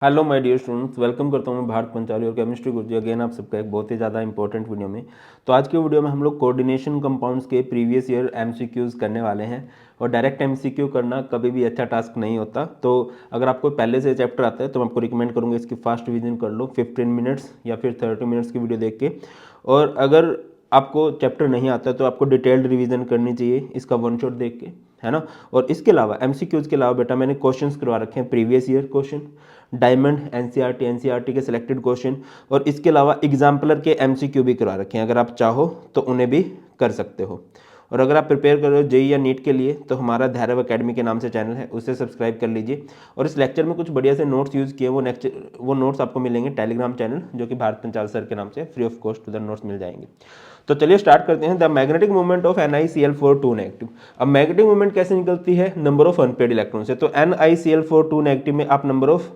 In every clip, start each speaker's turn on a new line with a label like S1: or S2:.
S1: Hello my dear students, welcome करता हूँ मैं भारत पंचाली और केमिस्ट्री गुरुजी अगेन आप सबका एक बहुत ही ज़्यादा इंपॉर्टेंट वीडियो में। तो आज के वीडियो में हम लोग कोऑर्डिनेशन कंपाउंड्स के प्रीवियस ईयर एमसीक्यूज करने वाले हैं। और डायरेक्ट एमसीक्यू करना कभी भी अच्छा टास्क नहीं होता। तो अगर आपको पहले से चैप्टर आता है तो मैं आपको रिकमेंड करूँगा इसकी फास्ट रिवीजन कर लो 15 मिनट्स या फिर 30 मिनट्स की वीडियो देख के। और अगर आपको चैप्टर नहीं आता तो आपको डिटेल्ड रिवीजन करनी चाहिए इसका वन शॉट देख के, है ना। और इसके अलावा एमसीक्यूज के अलावा बेटा मैंने क्वेश्चंस करवा रखे हैं, previous year question, diamond NCERT के सिलेक्टेड क्वेश्चन, और इसके अलावा एग्जाम्पलर के एमसीक्यू भी करवा रखे हैं। अगर आप चाहो तो उन्हें भी कर सकते हो। और अगर आप प्रिपेयर कर रहे हो जेई या नीट के लिए तो हमारा धैर्य अकेडमी के नाम से चैनल है, उसे सब्सक्राइब कर लीजिए। और इस लेक्चर में कुछ बढ़िया से नोट्स यूज़ किए, वो नोट्स आपको मिलेंगे टेलीग्राम चैनल जो कि भारत पंचाल सर के नाम से फ्री ऑफ कॉस्ट उधर नोट्स मिल जाएंगे। तो चलिए स्टार्ट करते हैं। The magnetic moment of NiCl4 negative. अब मैग्नेटिक मोमेंट कैसे निकलती है? नंबर ऑफ अनपेड इलेक्ट्रॉन से। तो NiCl4 नेगेटिव में आप नंबर ऑफ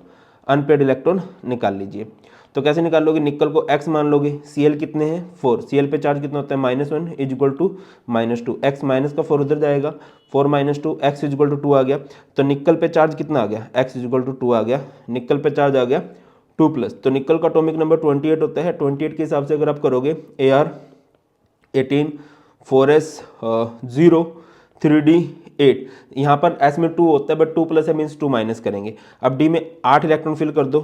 S1: अनपेड इलेक्ट्रॉन निकाल लीजिए। तो कैसे निकाल लोगे? निकल को x मान लोगे, Cl कितने हैं 4, Cl पे चार्ज कितना होता है -1 is equal to -2, x minus का 4 उधर जाएगा, 4 - 2 x इज इक्वल टू 2 आ गया। तो निकल पे चार्ज कितना आ गया? x इज इक्वल टू 2 आ गया। निकल पे चार्ज आ गया 2+। तो निकल का एटॉमिक नंबर 28 होता है। 28 के हिसाब से अगर आप करोगे Ar 18 4s 0 3d 8, यहाँ पर s में 2 होता है बट 2+ है मीन्स 2 माइनस करेंगे। अब d में 8 इलेक्ट्रॉन फिल कर दो,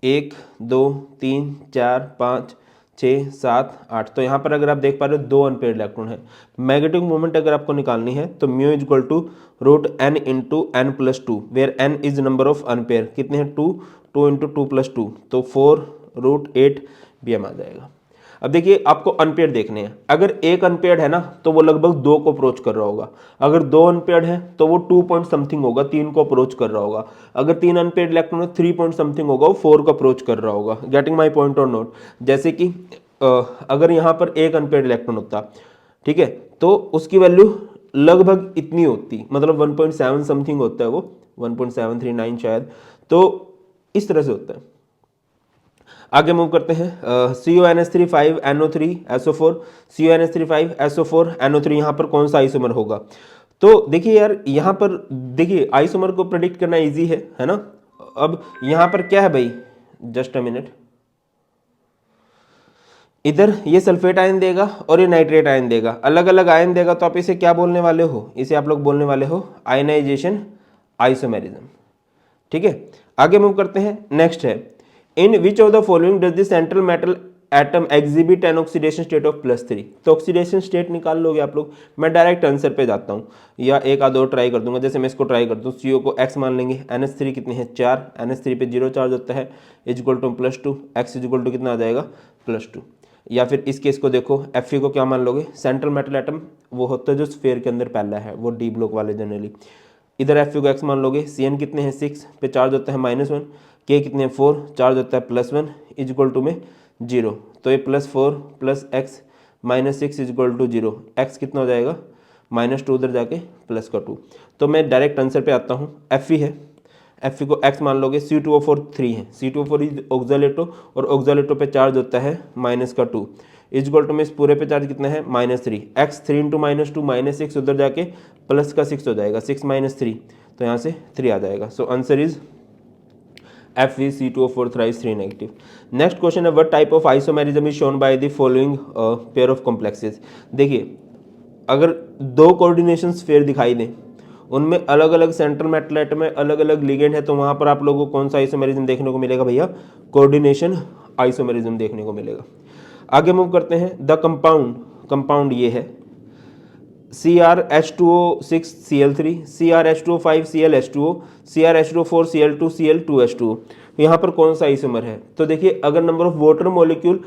S1: 1 2 3 4 5 6 7 8। तो यहाँ पर अगर आप देख पा रहे हो 2 अनपेड इलेक्ट्रॉन है। मैग्नेटिक मोमेंट अगर आपको निकालनी है तो mu is equal to √n into n plus 2, where n is number of unpaired. कितने हैं? 2, 2 इंटू 2 + 2, तो 4√8 bm आ जाएगा। अब देखिए आपको अनपेयर्ड देखने हैं। अगर एक अनपेयर्ड है ना तो वो लगभग 2 को अप्रोच कर रहा होगा। अगर 2 अनपेयर्ड है तो वो 2 पॉइंट समथिंग होगा, 3 को अप्रोच कर रहा होगा। अगर 3 अनपेयर्ड इलेक्ट्रॉन है 3 पॉइंट समथिंग होगा, वो 4 को अप्रोच कर रहा होगा। गेटिंग माई पॉइंट और नोट? जैसे कि अगर यहाँ पर एक अनपेयर्ड इलेक्ट्रॉन होता, ठीक है, तो उसकी वैल्यू लगभग इतनी होती, मतलब 1.7 समथिंग होता है वो, 1.739 शायद। तो इस तरह से होता है। आगे मूव करते हैं। CONH3 5NO3SO4, CONH3 5SO4 NO3, यहाँ पर कौन सा आइसोमर होगा? तो देखिए यार, यहाँ पर देखिए आइसोमर को प्रेडिक्ट करना इजी है ना। अब यहाँ पर क्या है भाई, जस्ट अ मिनट, इधर ये सल्फेट आयन देगा और ये नाइट्रेट आयन देगा, अलग अलग आयन देगा। तो आप इसे क्या बोलने वाले हो? इसे आप लोग बोलने वाले हो आयनाइजेशन आइसोमेरिज्म। ठीक है, आगे मूव करते हैं। नेक्स्ट है, in which of the following does the central metal atom exhibit an oxidation state of +3। तो ऑक्सीडेशन स्टेट निकाल लोगे आप लोग। मैं डायरेक्ट आंसर पे जाता हूँ या एक आध और ट्राई कर दूंगा। जैसे मैं इसको ट्राई करता हूँ, CO को x मान लेंगे, NH3 कितने हैं 4, NH3 पे 0 चार्ज होता है, is equal to +2, x is equal to कितना आ जाएगा +2। या फिर इस केस को देखो, Fe को क्या मान लोगे? सेंट्रल मेटल एटम वो होता है जो स्फीयर के अंदर पहला है, वो डी ब्लॉक वाले जनरली। इधर Fe को x मान लोगे, Cn कितने हैं 6 पे चार्ज होता है -1, K कितने हैं 4 चार्ज होता है +1 इज इक्वल टू में 0। तो ये +4 + x -6 is equal to 0, x कितना हो जाएगा -2, उधर जाके +2। तो मैं डायरेक्ट आंसर पे आता हूँ। Fe है, Fe को x मान लोगे, C2O4 3 है, C2O4 इज ऑक्सालेटो और ऑक्सालेटो पे चार्ज होता है -2 इज इक्वल टू में इस पूरे पे चार्ज कितना है -3, x 3 इंटू -2 -6, उधर जाके +6 हो जाएगा, 6 - 3, तो यहाँ से 3 आ जाएगा। So answer is FeC2O4 thrice 3 negative. Next question है, what type of isomerism is shown by the following pair of complexes. देखिए अगर 2 कोऑर्डिनेशन स्फीयर दिखाई दें, उनमें अलग अलग सेंट्रल मेटल एटम में अलग अलग लिगेंड है, तो वहां पर आप लोगों को कौन सा आइसोमेरिज्म देखने को मिलेगा भैया? कोऑर्डिनेशन आइसोमेरिज्म देखने को मिलेगा। आगे मूव करते हैं। द कंपाउंड ये है CrH2O6Cl3, CrH2O5ClH2O, CrH2O4Cl2Cl2H2O। यहाँ पर कौन सा आइसोमर है? तो देखिए अगर नंबर ऑफ वाटर मॉलिक्यूल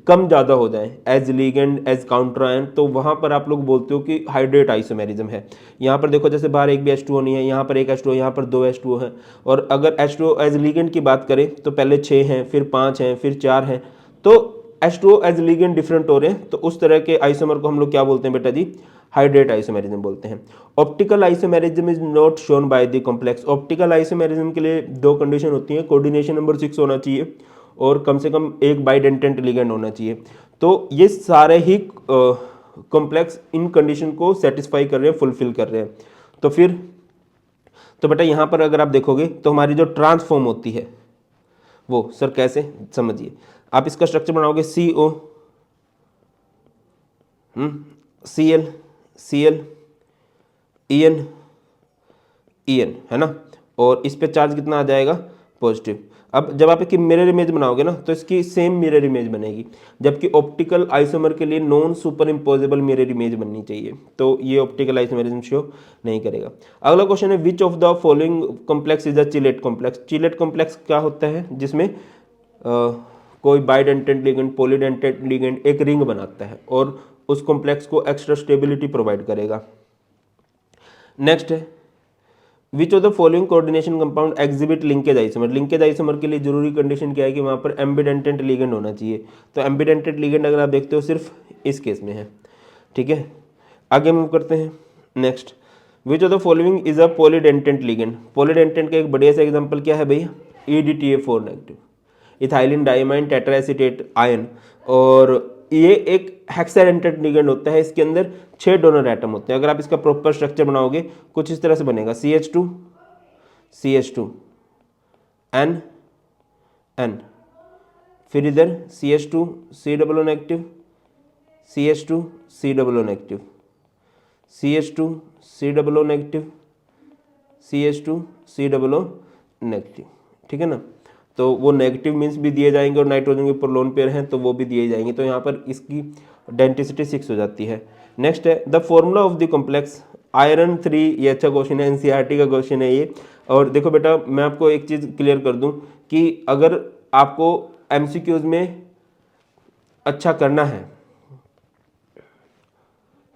S1: कम ज़्यादा हो जाए as ligand as counter ion, तो वहाँ पर आप लोग बोलते हो कि हाइड्रेट आइसोमेरिज्म है। यहाँ पर देखो जैसे बाहर एक भी H2O नहीं है, यहाँ पर एक H2O, यहाँ पर 2 H2O है। और अगर H2O एज लिगेंड की बात करें तो पहले 6 हैं, फिर 5 हैं, फिर 4 हैं, तो H2O एज लिगेंड डिफरेंट हो रहे हैं। तो उस तरह के आइसोमर को हम लोग क्या बोलते हैं बेटा जी? हाइड्रेट आइसोमेरिज्म बोलते हैं। Optical isomerism is not shown by the complex. Optical isomerism के लिए 2 कंडीशन होती हैं, कोऑर्डिनेशन नंबर 6 होना चाहिए और कम से कम एक बाइडेंटेंट लिगेंड होना चाहिए। तो ये सारे ही कॉम्प्लेक्स इन कंडीशन को सेटिस्फाई कर रहे हैं, फुलफिल कर रहे हैं। तो फिर तो बेटा यहाँ पर अगर आप देखोगे तो हमारी जो ट्रांसफॉर्म होती है वो सर कैसे, समझिए। आप इसका स्ट्रक्चर बनाओगे CO, Cl, Cl, En, En, है ना, और इस पे चार्ज कितना आ जाएगा, पॉजिटिव। अब जब आप इसकी मिरर इमेज बनाओगे ना तो इसकी सेम मिरर इमेज बनेगी, जबकि ऑप्टिकल आइसोमर के लिए non super imposable mirror image बननी चाहिए, तो ये ऑप्टिकल आइसोमरिज्म शो नहीं करेगा। अगला क्वेश्चन है विच of the following complex is a chelate complex. Chelate complex क्या होता है, जिसमें कोई बाइडेंटेंट लिगेंड पॉलीडेंटेंट लिगेंड एक रिंग बनाता है और उस कॉम्प्लेक्स को एक्स्ट्रा स्टेबिलिटी प्रोवाइड करेगा। नेक्स्ट है विच of the following coordination compound exhibit linkage isomer. Linkage isomer के लिए जरूरी कंडीशन क्या है कि वहाँ पर एम्बिडेंटेंट लिगेंड होना चाहिए, तो एम्बिडेंटेंट लिगेंड अगर आप देखते हो सिर्फ इस केस में है, ठीक है। आगे मूव करते हैं। Next which of the following is a polydentate ligand. Polydentate का एक बढ़िया सा एग्जाम्पल क्या है भैया, EDTA4 negative, ethylene diamine tetraacetate ion, और ये एक हेक्साडेंटेट लिगेंड होता है, इसके अंदर 6 डोनर एटम होते हैं। अगर आप इसका प्रॉपर स्ट्रक्चर बनाओगे कुछ इस तरह से बनेगा, CH2 CH2 N N, फिर इधर CH2 C negative, CH2 C negative, CH2 C negative, CH2 C negative, ठीक है ना। तो वो नेगेटिव मीन्स भी दिए जाएंगे और नाइट्रोजन के ऊपर लोन पेयर हैं तो वो भी दिए जाएंगे, तो यहाँ पर इसकी डेंसिटी 6 हो जाती है। नेक्स्ट है the formula of the complex iron 3। ये अच्छा क्वेश्चन है, NCERT का क्वेश्चन है ये। और देखो बेटा मैं आपको एक चीज़ क्लियर कर दूं कि अगर आपको MCQs में अच्छा करना है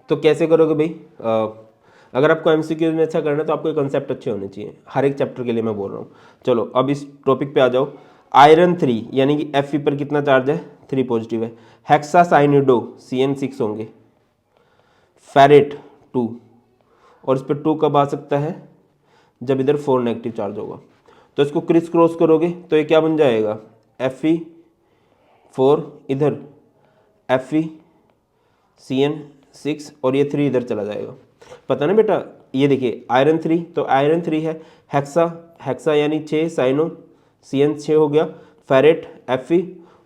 S1: तो कैसे करोगे भाई, अगर आपको MCQs में अच्छा करना है तो आपको कंसेप्ट अच्छे होने चाहिए, हर एक चैप्टर के लिए मैं बोल रहा हूँ। चलो अब इस टॉपिक पे आ जाओ। आयरन 3 यानी कि Fe पर कितना चार्ज है, 3 पॉजिटिव है। हेक्सासाइनिडो CN6 होंगे, फेरेट 2, और इस पर 2 कब आ सकता है, जब इधर 4 नेगेटिव चार्ज होगा। तो इसको क्रिस क्रॉस करोगे तो ये क्या बन जाएगा, Fe4, इधर Fe CN6, और ये 3 इधर चला जाएगा। पता ना बेटा, ये देखिए आयरन 3, तो आयरन 3 है, हेक्सा यानी 6, साइनो CN6 हो गया, फेरेट Fe,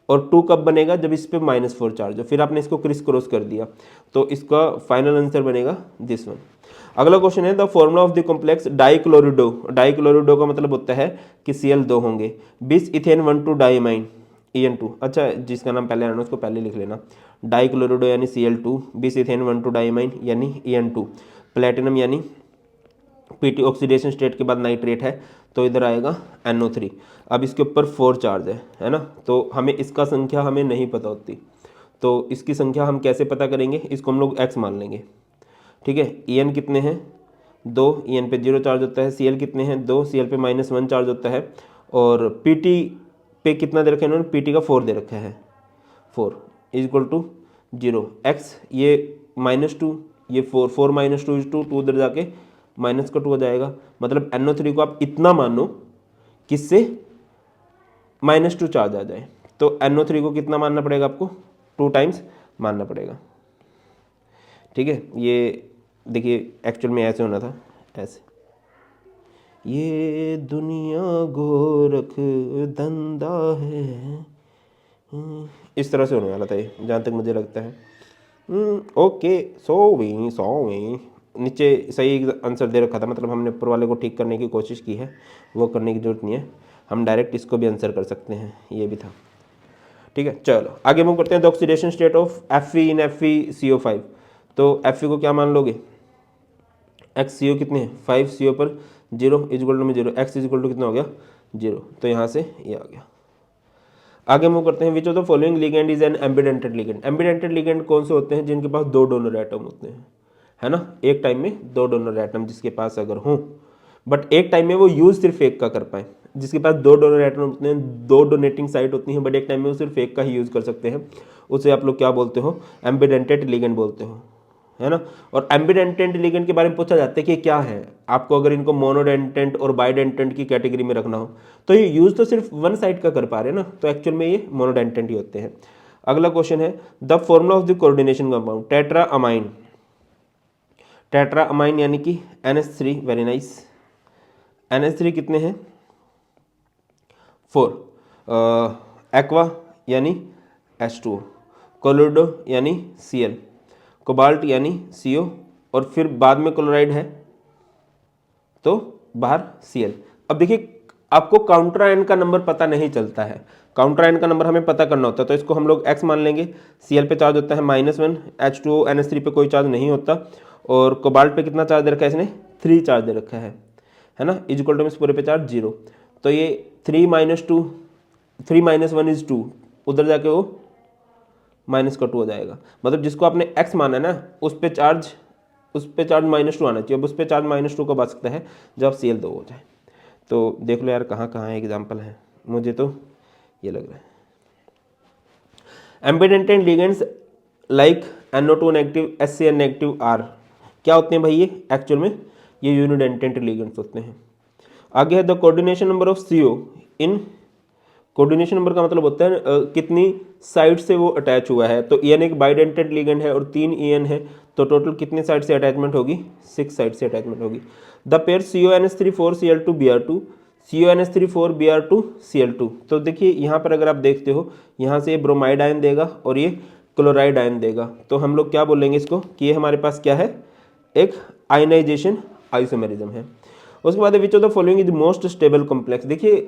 S1: और 2 कब बनेगा, जब इस पे -4 चार्ज हो। फिर आपने इसको क्रिस क्रॉस कर दिया तो इसका फाइनल आंसर बनेगा दिस वन। अगला क्वेश्चन है the formula of the complex डाइक्लोरिडो। डाइक्लोरिडो का मतलब होता है कि Cl2 होंगे, बिस इथेन 1,2 डाइमाइन En2। अच्छा जिसका नाम पहले आना उसको पहले लिख लेना, डाइक्लोरिडो यानी Cl2, बिस इथेन 1,2 डाइमाइन यानी En2, प्लेटिनम यानी Pt ऑक्सीडेशन स्टेट के बाद नाइट्रेट है तो इधर आएगा NO3। अब इसके ऊपर 4 चार्ज है ना, तो हमें इसका संख्या हमें नहीं पता होती, तो इसकी संख्या हम कैसे पता करेंगे, इसको हम लोग x मान लेंगे, ठीक है। En कितने हैं, 2, En पे 0 चार्ज होता है। Cl कितने हैं, 2, Cl पे -1 चार्ज होता है, और Pt पे कितना दे रखा है इन्होंने, Pt का 4 दे रखा है, 4 = 0, x ये -2, ये 4, 4 - 2 = 2, 2 उधर जाके माइनस का 2 हो जाएगा। मतलब NO3 को आप इतना मानो किससे -2 चार्ज आ जाए, तो NO3 को कितना मानना पड़ेगा आपको, 2 टाइम्स मानना पड़ेगा, ठीक है। ये देखिए एक्चुअल में ऐसे होना था, ऐसे, ये दुनिया गोरख धंधा है, इस तरह से होने वाला था ये, जहाँ तक मुझे लगता है। ओके, 100 नीचे सही आंसर दे रखा था, मतलब हमने ऊपर वाले को ठीक करने की कोशिश की है, वो करने की जरूरत नहीं है, हम डायरेक्ट इसको भी आंसर कर सकते हैं, ये भी था, ठीक है। चलो आगे मूव करते हैं। The oxidation state of Fe in FeCO5। तो Fe को क्या मान लोगे, XCO कितने हैं, 5, CO पर 0 = 0, x कितना हो गया, 0, तो यहाँ से ये आ गया। आगे मूव करते हैं। विच of the following ligand is an ambidentate ligand. Ambidentate ligand कौन से होते हैं, जिनके पास 2 डोनर एटम होते हैं, है ना, एक टाइम में 2 डोनर एटम जिसके पास अगर हो, बट एक टाइम में वो यूज सिर्फ एक का कर पाए। जिसके पास 2 डोनर एटम होते हैं, 2 डोनेटिंग साइट होती हैं, बट एक टाइम में वो सिर्फ एक का ही यूज कर सकते हैं, उसे आप लोग क्या बोलते हो, एम्बिडेंटेड लिगेंड बोलते हो, है ना। और एम्बिडेंटेड लिगेंड के बारे में पूछा जाता है कि क्या है, आपको अगर इनको मोनोडेंटेंट और बाइडेंटेंट की कैटेगरी में रखना हो तो ये यूज तो सिर्फ वन साइड का कर पा रहे हैं ना, तो एक्चुअल में ये मोनोडेंटेंट ही होते हैं। अगला क्वेश्चन है the formula of the coordination compound tetraammine. Tetraammine यानी कि NH3, वेरी नाइस, NH3 कितने हैं 4, एक्वा यानी H2O, क्लोरिडो यानी Cl, कोबाल्ट यानी CO, और फिर बाद में क्लोराइड है तो बाहर Cl। अब देखिए आपको काउंटर आयन का नंबर पता नहीं चलता है, काउंटर आयन का नंबर हमें पता करना होता है, तो इसको हम लोग x मान लेंगे। Cl पे चार्ज होता है -1, H2O NH3 पे कोई चार्ज नहीं होता, और कोबाल्ट पे कितना चार्ज दे रखा है इसने 3 चार्ज दे रखा है ना, इक्वल टू इस पूरे पे चार्ज 0, तो ये 3 - 1 इज 2, उधर जाके वो माइनस का 2 हो जाएगा, मतलब जिसको आपने x माना है ना उस पे चार्ज -2 आना चाहिए। अब उस पे चार्ज -2 कब आ सकता है जब Cl 2 हो जाए। तो देख लो यार कहाँ कहाँ एग्जाम्पल है, मुझे तो ये लग रहा है। Ambidentate ligands like NO2 negative, HCl negative are क्या होते हैं भाई, ये एक्चुअल में ये यूनिडेंटेंट लिगेंड्स होते हैं। आगे है the coordination number of CO in, coordination number का मतलब होता है कितनी साइड से वो अटैच हुआ है, तो EN एक बाइडेंटेंट लिगेंड है और 3 EN है, तो टोटल कितने साइड से अटैचमेंट होगी 6 साइड से अटैचमेंट होगी। The pair CONH3 4Cl2Br2 CONH3 4Br2Cl2, तो देखिए यहाँ पर अगर आप देखते हो यहाँ से ये ब्रोमाइड आयन देगा और ये क्लोराइड आयन देगा, तो हम लोग क्या बोलेंगे इसको कि ये हमारे पास क्या है, एक आयनाइजेशन आइसोमेरिज्म है। उसके बाद विच of the following is most stable complex, देखिए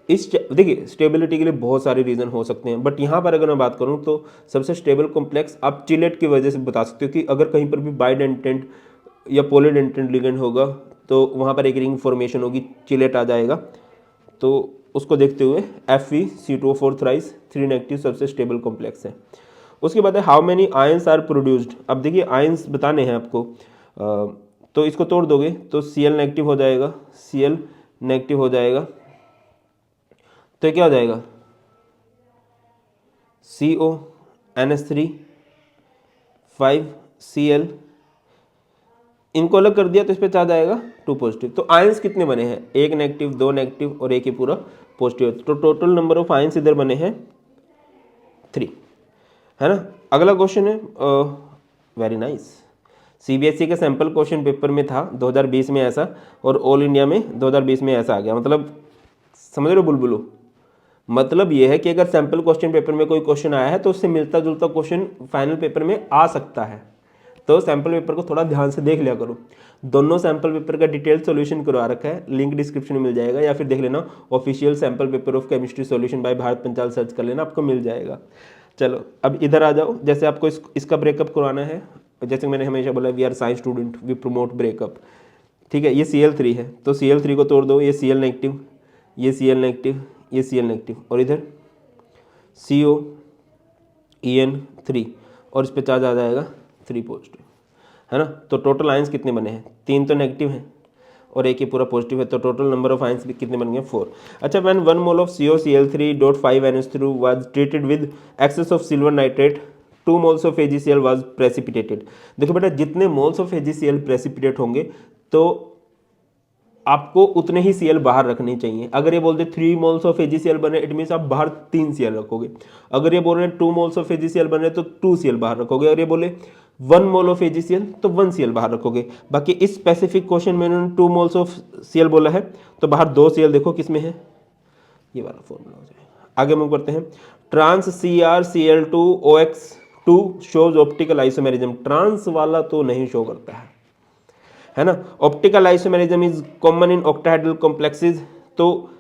S1: स्टेबिलिटी के लिए बहुत सारे रीज़न हो सकते हैं, बट यहाँ पर अगर मैं बात करूँ तो सबसे स्टेबल कॉम्प्लेक्स आप चिलेट की वजह से बता सकते हो कि अगर कहीं पर भी बाइडेंटेंट या पॉलीडेंटेंट लिगेंड होगा तो वहाँ पर एक रिंग फॉर्मेशन होगी, चिलेट आ जाएगा, तो उसको देखते हुए FeC2O4 थ्राइस 3 नेगेटिव सबसे स्टेबल कॉम्प्लेक्स है। उसके बाद है how many ions are produced, अब देखिए आयंस बताने हैं आपको, तो इसको तोड़ दोगे तो Cl नेगेटिव हो जाएगा, Cl नेगेटिव हो जाएगा, तो क्या हो जाएगा CO NH3 5Cl, इनको अलग कर दिया तो इस पे चार्ज आएगा 2 पॉजिटिव। तो आयंस कितने बने हैं, 1 नेगेटिव 2 नेगेटिव और एक ही पूरा पॉजिटिव, तो टोटल नंबर ऑफ आयंस इधर बने हैं 3, है ना। अगला क्वेश्चन है वेरी नाइस, CBSE के सैंपल क्वेश्चन पेपर में था 2020 में ऐसा, और ऑल इंडिया में 2020 में ऐसा आ गया, मतलब समझ रहे हो बुलबुलो, मतलब ये है कि अगर सैंपल क्वेश्चन पेपर में कोई क्वेश्चन आया है तो उससे मिलता जुलता क्वेश्चन फाइनल पेपर में आ सकता है, तो सैंपल पेपर को थोड़ा ध्यान से देख लिया करो। दोनों सैंपल पेपर का डिटेल सॉल्यूशन करवा रखा है, लिंक डिस्क्रिप्शन में मिल जाएगा, या फिर देख लेना official sample paper of chemistry solution by Bharat Panchal search कर लेना, आपको मिल जाएगा। चलो अब इधर आ जाओ, जैसे आपको इसका ब्रेकअप करवाना है, जैसे मैंने हमेशा बोला we are science student we promote breakup, ठीक है। ये Cl3 है तो Cl3 को तोड़ दो, ये Cl नेगेटिव, ये Cl नेगेटिव, ये Cl नेगेटिव, और इधर CO EN3, और इस पे चार्ज आ जाएगा 3 पॉजिटिव, है ना। तो टोटल आयंस कितने बने हैं, 3 तो नेगेटिव हैं और एक ही पूरा पॉजिटिव है, तो टोटल नंबर ऑफ आयंस भी कितने बन गए 4। अच्छा, when 1 mole of COCl3.5NH3 was treated with excess of silver nitrate 2 moles of AgCl was precipitated. देखो बेटा, जितने मोल्स ऑफ AgCl प्रेसिपिटेट होंगे तो आपको उतने ही Cl बाहर रखने चाहिए। अगर ये बोलते 3 मोल्स ऑफ AgCl बने, इट मीन्स आप बाहर 3 Cl रखोगे। अगर ये बोल रहे हैं 2 मोल्स ऑफ AgCl बने तो 2 Cl बाहर रखोगे। अगर ये बोले 1 मोल ऑफ AgCl तो 1 Cl बाहर रखोगे। बाकी इस स्पेसिफिक क्वेश्चन में इन्होंने 2 मोल्स ऑफ Cl बोला है तो बाहर 2 Cl देखो किस में है, ये वाला फॉर्मूला हो जाएगा। आगे मूव करते हैं। Trans CrCl2OX2 shows optical isomerism. Trans वाला तो नहीं शो करता है ना। Optical isomerism is common in octahedral complexes, तो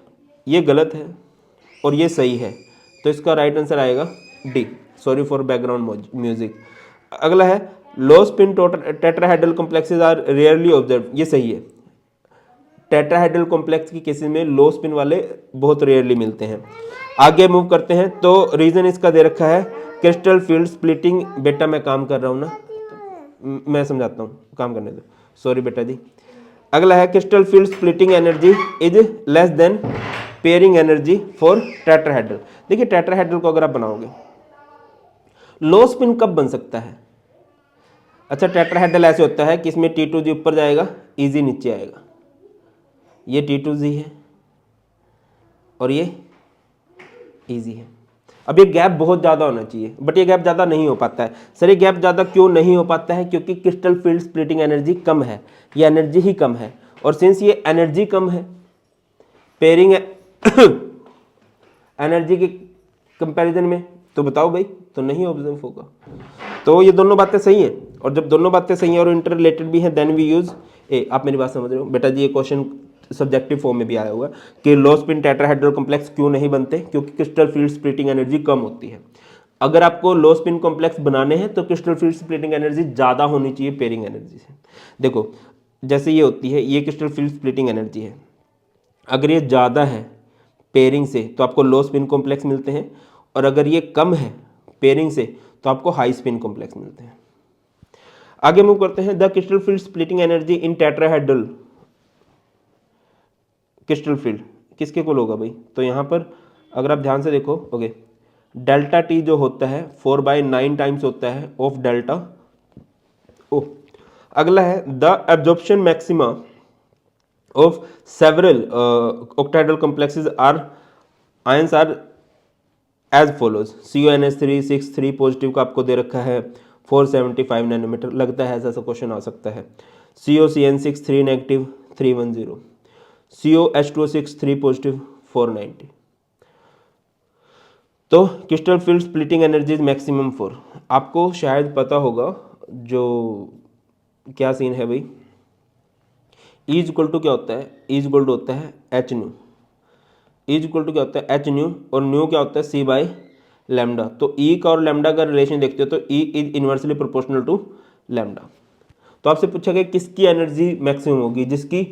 S1: ये गलत है और ये सही है, तो इसका राइट आंसर आएगा D. Sorry for background music. अगला है low spin tetrahedral complexes are rarely observe, ये सही है। टेट्राहेड्रल कॉम्प्लेक्स की केसेस में लो स्पिन वाले बहुत रेयरली मिलते हैं। आगे मूव करते हैं, तो रीजन इसका दे रखा है क्रिस्टल फील्ड स्प्लिटिंग। बेटा मैं काम कर रहा हूँ ना, मैं समझाता हूँ, काम करने दो, सॉरी बेटा जी। अगला है crystal field splitting energy is less than pairing energy for tetrahedral. देखिए टेट्राहेड्रल को अगर आप बनाओगे, लो स्पिन कब बन सकता है? अच्छा, टेट्राहेड्रल ऐसे होता है कि इसमें T2G ऊपर जाएगा, EG नीचे आएगा, ये T2G है और ये EG है। अब ये गैप बहुत ज़्यादा होना चाहिए, बट ये गैप ज़्यादा नहीं हो पाता है। सर ये गैप ज़्यादा क्यों नहीं हो पाता है? क्योंकि क्रिस्टल फील्ड स्प्लिटिंग एनर्जी कम है, ये एनर्जी ही कम है, और सिंस ये एनर्जी कम है, पेयरिंग है एनर्जी के कंपैरिजन में, तो बताओ भाई, तो नहीं ऑब्जर्व होगा। तो ये दोनों बातें सही हैं, और जब दोनों बातें सही हैं और इंटर रिलेटेड भी हैं, देन वी यूज ए। आप मेरी बात समझ रहे हो बेटा जी? ये क्वेश्चन सब्जेक्टिव फॉर्म में भी आया हुआ कि लो स्पिन टेट्राहेड्रल कॉम्प्लेक्स क्यों नहीं बनते? क्योंकि क्रिस्टल फील्ड स्प्लिटिंग एनर्जी कम होती है। अगर आपको लो स्पिन कॉम्प्लेक्स बनाने हैं तो क्रिस्टल फील्ड स्प्लिटिंग एनर्जी ज़्यादा होनी चाहिए पेयरिंग एनर्जी से। देखो जैसे ये होती है, ये क्रिस्टल फील्ड स्प्लिटिंग एनर्जी है, अगर ये ज़्यादा है पेयरिंग से तो आपको लो स्पिन कॉम्प्लेक्स मिलते हैं, और अगर ये कम है पेयरिंग से तो आपको हाई स्पिन कॉम्प्लेक्स मिलते हैं। आगे मूव करते हैं। The crystal field splitting energy in tetrahedral crystal field किसके इक्वल होगा भाई? तो यहाँ पर अगर आप ध्यान से देखो, ओके, डेल्टा टी जो होता है 4/9 टाइम्स होता है ऑफ डेल्टा ओ। अगला है the absorption maxima of several octahedral complexes are ions are as follows. CuNH3 positive का आपको दे रखा है 475 नैनोमीटर, लगता है ऐसा क्वेश्चन आ सकता है। CuCN6 negative 310, CuH2O6 positive 490। तो crystal field splitting energy is maximum 4। आपको शायद पता होगा जो क्या सीन है भाई, E इज इक्वल टू क्या होता है? E इज इक्वल टू होता है h nu. E is equal to क्या होता है? एच न्यू, और न्यू क्या होता है? C/λ। तो E का और लैम्डा का रिलेशन देखते हो तो E is inversely proportional to lambda. तो आपसे पूछा गया किसकी एनर्जी मैक्सिमम होगी? जिसकी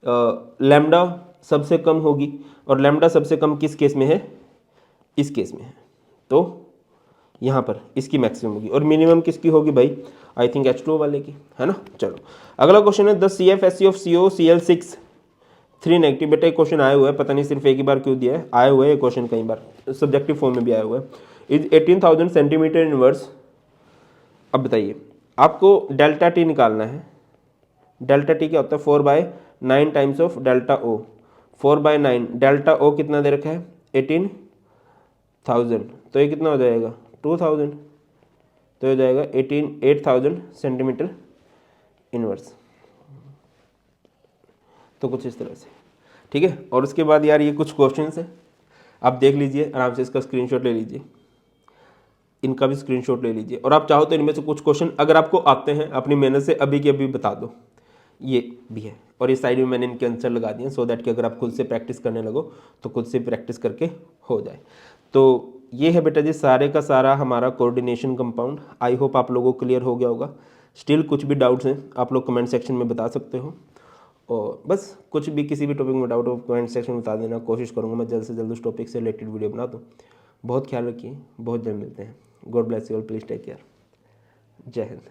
S1: लैम्डा सबसे कम होगी, और लैम्डा सबसे कम किस केस में है? इस केस में है। तो यहाँ पर इसकी मैक्सिमम होगी, और मिनिमम किसकी होगी भाई? आई थिंक H2O वाले की, है ना। चलो अगला क्वेश्चन है the CFSE of COCl6 3 negative. बेटा एक क्वेश्चन आया हुआ है, पता नहीं सिर्फ एक ही बार क्यों दिया है, आया हुआ है ये क्वेश्चन कई बार, सब्जेक्टिव फॉर्म में भी आया हुआ है। Is 18,000 centimetre inverse. अब बताइए आपको डेल्टा टी निकालना है। डेल्टा टी क्या होता है? 4/9 times of delta O. 4/9 delta O कितना दे रखा है? 18,000, तो ये कितना हो जाएगा? 2,000, तो हो जाएगा 8,000 सेंटीमीटर इनवर्स। तो कुछ इस तरह से, ठीक है। और उसके बाद यार ये कुछ क्वेश्चंस है, आप देख लीजिए आराम से, इसका स्क्रीनशॉट ले लीजिए, इनका भी स्क्रीनशॉट ले लीजिए, और आप चाहो तो इनमें से कुछ क्वेश्चन अगर आपको आते हैं अपनी मेहनत से अभी के अभी बता दो। ये भी है, और इस साइड में मैंने इनके आंसर लगा दिए सो दैट कि अगर आप खुद से प्रैक्टिस करने लगो तो खुद से प्रैक्टिस करके हो जाए। तो ये है बेटा जी सारे का सारा हमारा कोऑर्डिनेशन कंपाउंड। आई होप आप लोगों को क्लियर हो गया होगा। स्टिल कुछ भी डाउट्स हैं आप लोग कमेंट सेक्शन में बता सकते हो, और बस कुछ भी किसी भी टॉपिक में डाउट हो कमेंट सेक्शन में बता देना। कोशिश करूँगा मैं जल्द से जल्द उस टॉपिक से रिलेटेड वीडियो बना दूँ। बहुत ख्याल रखिए, बहुत जल्द मिलते हैं। God bless you all, please take care. जय हिंद।